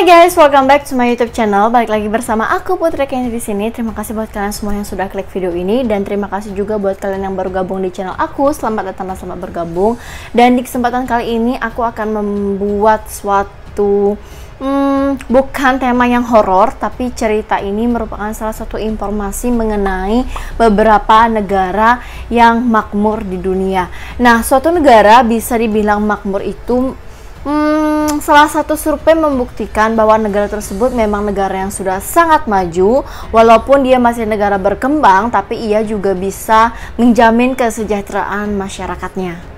Guys, welcome back to my YouTube channel. Balik lagi bersama aku Putri Kenny di sini. Terima kasih buat kalian semua yang sudah klik video ini dan terima kasih juga buat kalian yang baru gabung di channel aku. Selamat datang dan selamat bergabung. Dan di kesempatan kali ini aku akan membuat suatu bukan tema yang horor, tapi cerita ini merupakan salah satu informasi mengenai beberapa negara yang makmur di dunia. Nah, suatu negara bisa dibilang makmur itu salah satu survei membuktikan bahwa negara tersebut memang negara yang sudah sangat maju. Walaupun dia masih negara berkembang, tapi ia juga bisa menjamin kesejahteraan masyarakatnya.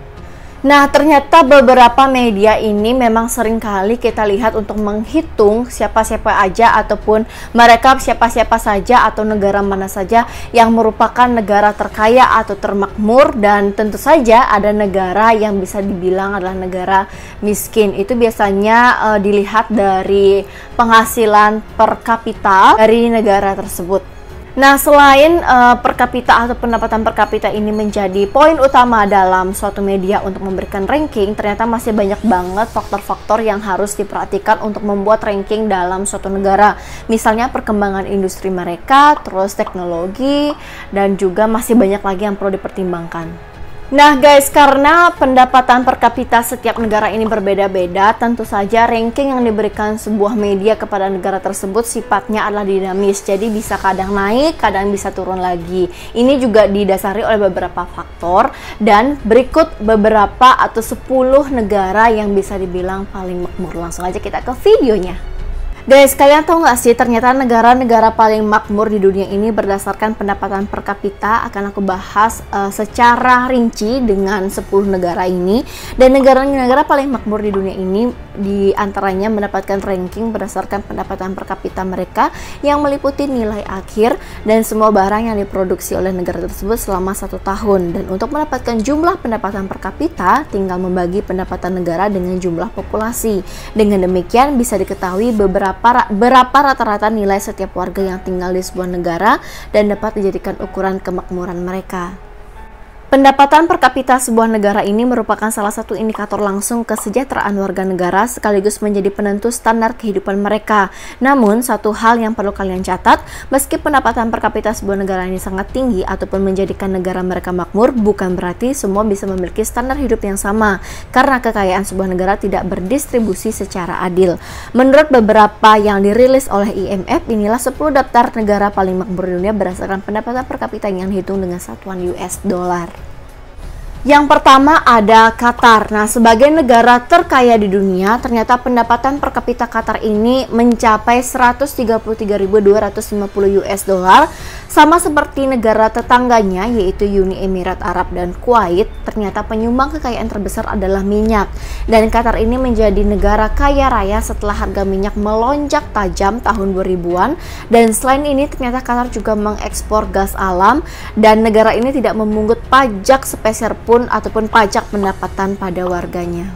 Nah, ternyata beberapa media ini memang sering kali kita lihat untuk menghitung siapa-siapa aja ataupun merekap siapa-siapa saja atau negara mana saja yang merupakan negara terkaya atau termakmur, dan tentu saja ada negara yang bisa dibilang adalah negara miskin. Itu biasanya dilihat dari penghasilan per kapita dari negara tersebut. Nah, selain per kapita atau pendapatan per kapita ini menjadi poin utama dalam suatu media untuk memberikan ranking, ternyata masih banyak banget faktor-faktor yang harus diperhatikan untuk membuat ranking dalam suatu negara. Misalnya perkembangan industri mereka, terus teknologi, dan juga masih banyak lagi yang perlu dipertimbangkan. Nah guys, karena pendapatan per kapita setiap negara ini berbeda-beda, tentu saja ranking yang diberikan sebuah media kepada negara tersebut sifatnya adalah dinamis. Jadi bisa kadang naik, kadang bisa turun lagi. Ini juga didasari oleh beberapa faktor, dan berikut beberapa atau 10 negara yang bisa dibilang paling makmur. Langsung aja kita ke videonya. Guys, kalian tahu nggak sih, ternyata negara-negara paling makmur di dunia ini berdasarkan pendapatan per kapita. Akan aku bahas secara rinci dengan 10 negara ini. Dan negara-negara paling makmur di dunia ini diantaranya mendapatkan ranking berdasarkan pendapatan per kapita mereka yang meliputi nilai akhir dan semua barang yang diproduksi oleh negara tersebut selama 1 tahun. Dan untuk mendapatkan jumlah pendapatan per kapita, tinggal membagi pendapatan negara dengan jumlah populasi. Dengan demikian bisa diketahui berapa rata-rata nilai setiap warga yang tinggal di sebuah negara dan dapat dijadikan ukuran kemakmuran mereka. Pendapatan per kapita sebuah negara ini merupakan salah satu indikator langsung kesejahteraan warga negara sekaligus menjadi penentu standar kehidupan mereka. Namun, satu hal yang perlu kalian catat, meski pendapatan per kapita sebuah negara ini sangat tinggi ataupun menjadikan negara mereka makmur, bukan berarti semua bisa memiliki standar hidup yang sama, karena kekayaan sebuah negara tidak berdistribusi secara adil. Menurut beberapa yang dirilis oleh IMF, inilah 10 daftar negara paling makmur di dunia berdasarkan pendapatan per kapita yang dihitung dengan satuan US dollar. Yang pertama ada Qatar. Nah, sebagai negara terkaya di dunia, ternyata pendapatan per kapita Qatar ini mencapai 133.250 US dollar, sama seperti negara tetangganya yaitu Uni Emirat Arab dan Kuwait. Ternyata penyumbang kekayaan terbesar adalah minyak, dan Qatar ini menjadi negara kaya raya setelah harga minyak melonjak tajam tahun 2000-an. Dan selain ini, ternyata Qatar juga mengekspor gas alam, dan negara ini tidak memungut pajak sepeser pun ataupun pajak pendapatan pada warganya.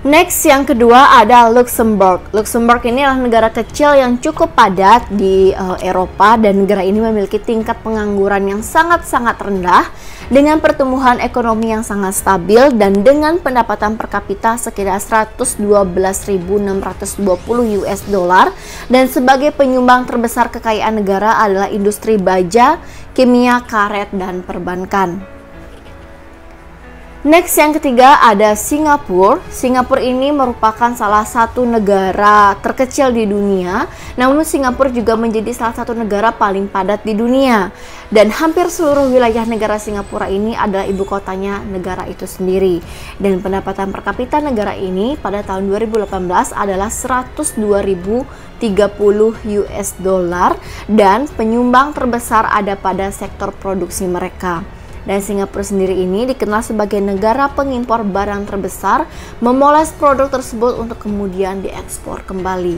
Next, yang kedua ada Luxembourg. Luxembourg ini adalah negara kecil yang cukup padat di Eropa, dan negara ini memiliki tingkat pengangguran yang sangat-sangat rendah dengan pertumbuhan ekonomi yang sangat stabil dan dengan pendapatan per kapita sekitar 112.620 US dollar. Dan sebagai penyumbang terbesar kekayaan negara adalah industri baja, kimia, karet, dan perbankan. Next, yang ketiga ada Singapura. Singapura ini merupakan salah satu negara terkecil di dunia, namun Singapura juga menjadi salah satu negara paling padat di dunia. Dan hampir seluruh wilayah negara Singapura ini adalah ibu kotanya negara itu sendiri. Dan pendapatan per kapita negara ini pada tahun 2018 adalah 102.030 US dollar, dan penyumbang terbesar ada pada sektor produksi mereka. Dan Singapura sendiri ini dikenal sebagai negara pengimpor barang terbesar, memoles produk tersebut untuk kemudian diekspor kembali.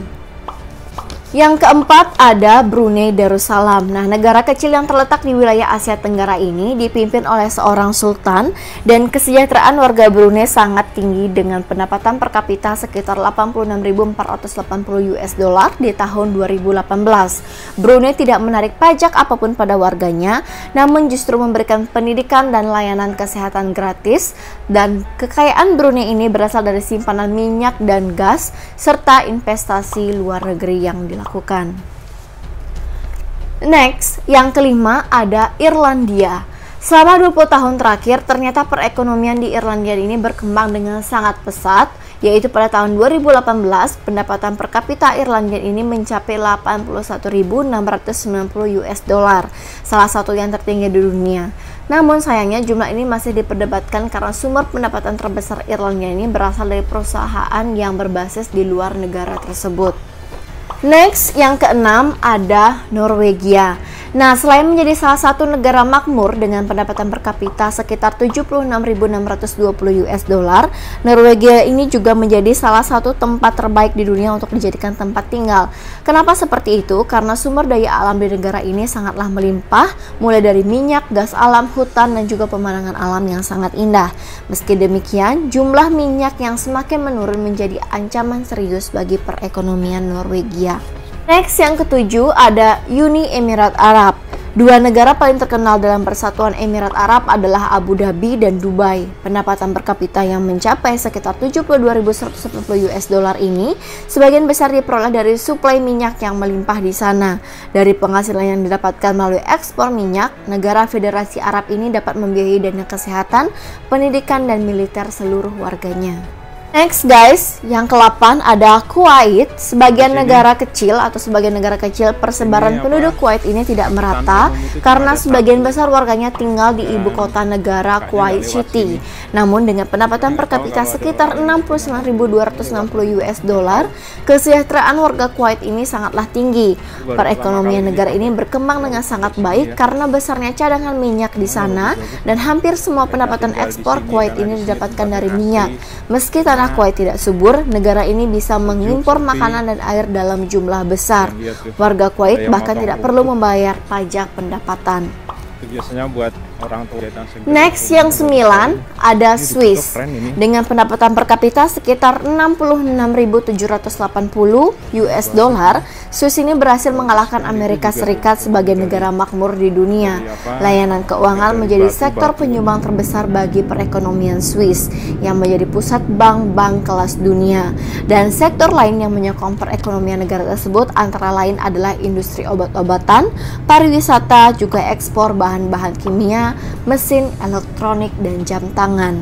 Yang keempat ada Brunei Darussalam. Nah, negara kecil yang terletak di wilayah Asia Tenggara ini dipimpin oleh seorang sultan dan kesejahteraan warga Brunei sangat tinggi dengan pendapatan per kapita sekitar 86.480 US dollar di tahun 2018. Brunei tidak menarik pajak apapun pada warganya, namun justru memberikan pendidikan dan layanan kesehatan gratis, dan kekayaan Brunei ini berasal dari simpanan minyak dan gas serta investasi luar negeri yang dilakukan. Next, yang kelima ada Irlandia. Selama 20 tahun terakhir, ternyata perekonomian di Irlandia ini berkembang dengan sangat pesat, yaitu pada tahun 2018, pendapatan per kapita Irlandia ini mencapai 81.690 US dollar, salah satu yang tertinggi di dunia. Namun sayangnya jumlah ini masih diperdebatkan karena sumber pendapatan terbesar Irlandia ini berasal dari perusahaan yang berbasis di luar negara tersebut. Next, yang keenam ada Norwegia. Nah, selain menjadi salah satu negara makmur dengan pendapatan per kapita sekitar 76.620 US dollar, Norwegia ini juga menjadi salah satu tempat terbaik di dunia untuk dijadikan tempat tinggal. Kenapa seperti itu? Karena sumber daya alam di negara ini sangatlah melimpah, mulai dari minyak, gas alam, hutan, dan juga pemandangan alam yang sangat indah. Meski demikian, jumlah minyak yang semakin menurun menjadi ancaman serius bagi perekonomian Norwegia. Next, yang ketujuh ada Uni Emirat Arab. Dua negara paling terkenal dalam Persatuan Emirat Arab adalah Abu Dhabi dan Dubai. Pendapatan per kapita yang mencapai sekitar 72.140 US dollar ini sebagian besar diperoleh dari suplai minyak yang melimpah di sana. Dari penghasilan yang didapatkan melalui ekspor minyak, negara Federasi Arab ini dapat membiayai dana kesehatan, pendidikan, dan militer seluruh warganya. Next guys, yang ke-8 ada Kuwait. Sebagian negara kecil persebaran penduduk Kuwait ini tidak merata karena sebagian besar warganya tinggal di ibu kota negara Kuwait City. Namun dengan pendapatan per kapita sekitar 69.260 US dollar, kesejahteraan warga Kuwait ini sangatlah tinggi. Perekonomian negara ini berkembang dengan sangat baik karena besarnya cadangan minyak di sana, dan hampir semua pendapatan ekspor Kuwait ini didapatkan dari minyak. Meski tanah Kuwait tidak subur, negara ini bisa mengimpor makanan dan air dalam jumlah besar. Warga Kuwait bahkan tidak perlu membayar pajak pendapatan. Biasanya buat orang tua. Next, yang 9 ada Swiss. Dengan pendapatan per kapita sekitar 66.780 US dollar, Swiss ini berhasil mengalahkan Amerika Serikat sebagai negara makmur di dunia. Layanan keuangan menjadi sektor penyumbang terbesar bagi perekonomian Swiss, yang menjadi pusat bank-bank kelas dunia. Dan sektor lain yang menyokong perekonomian negara tersebut antara lain adalah industri obat-obatan, pariwisata, juga ekspor bahan-bahan kimia, mesin elektronik, dan jam tangan.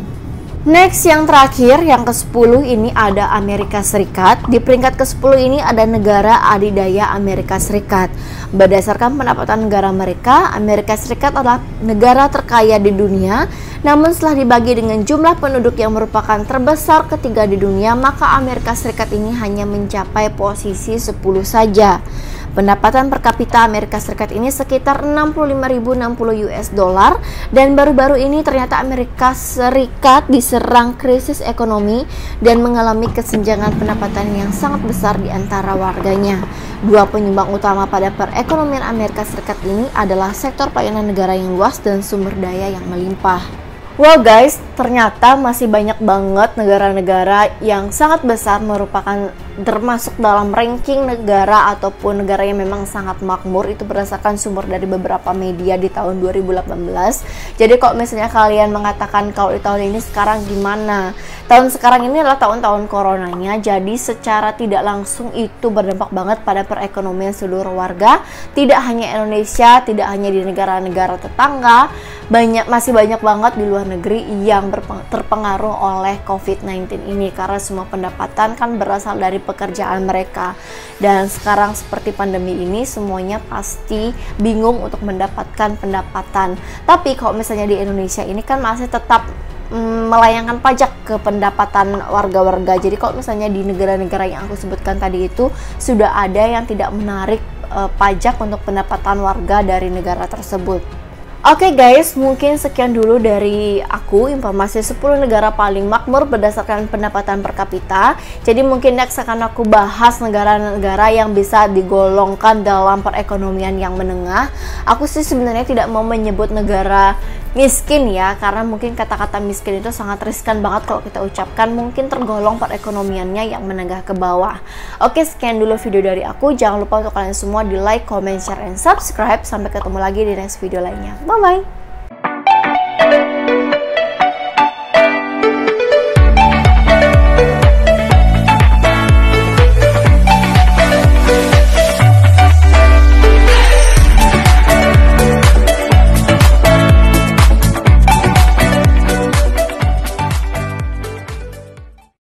Next, yang terakhir, yang ke-10 ini ada Amerika Serikat. Di peringkat ke-10 ini ada negara adidaya Amerika Serikat. Berdasarkan pendapatan negara mereka, Amerika Serikat adalah negara terkaya di dunia. Namun setelah dibagi dengan jumlah penduduk yang merupakan terbesar ketiga di dunia, maka Amerika Serikat ini hanya mencapai posisi 10 saja. Pendapatan per kapita Amerika Serikat ini sekitar 65.060 US dollar, dan baru-baru ini ternyata Amerika Serikat diserang krisis ekonomi dan mengalami kesenjangan pendapatan yang sangat besar di antara warganya. Dua penyumbang utama pada perekonomian Amerika Serikat ini adalah sektor pelayanan negara yang luas dan sumber daya yang melimpah. Well guys, ternyata masih banyak banget negara-negara yang sangat besar merupakan termasuk dalam ranking negara ataupun negara yang memang sangat makmur. Itu berdasarkan sumber dari beberapa media di tahun 2018. Jadi kalau misalnya kalian mengatakan kalau di tahun ini sekarang gimana, tahun sekarang ini adalah tahun-tahun coronanya, jadi secara tidak langsung itu berdampak banget pada perekonomian seluruh warga. Tidak hanya Indonesia, tidak hanya di negara-negara tetangga, masih banyak banget di luar negeri yang terpengaruh oleh COVID-19 ini, karena semua pendapatan kan berasal dari pekerjaan mereka. Dan sekarang seperti pandemi ini, semuanya pasti bingung untuk mendapatkan pendapatan. Tapi kalau misalnya di Indonesia ini kan masih tetap melayangkan pajak ke pendapatan warga-warga. Jadi kalau misalnya di negara-negara yang aku sebutkan tadi itu sudah ada yang tidak menarik pajak untuk pendapatan warga dari negara tersebut. Oke guys, mungkin sekian dulu dari aku informasi 10 negara paling makmur berdasarkan pendapatan per kapita. Jadi mungkin next akan aku bahas negara-negara yang bisa digolongkan dalam perekonomian yang menengah. Aku sih sebenarnya tidak mau menyebut negara miskin ya, karena mungkin kata-kata miskin itu sangat riskan banget kalau kita ucapkan. Mungkin tergolong perekonomiannya yang menengah ke bawah. Oke, sekian dulu video dari aku. Jangan lupa untuk kalian semua di like, comment, share, and subscribe. Sampai ketemu lagi di next video lainnya. Bye bye.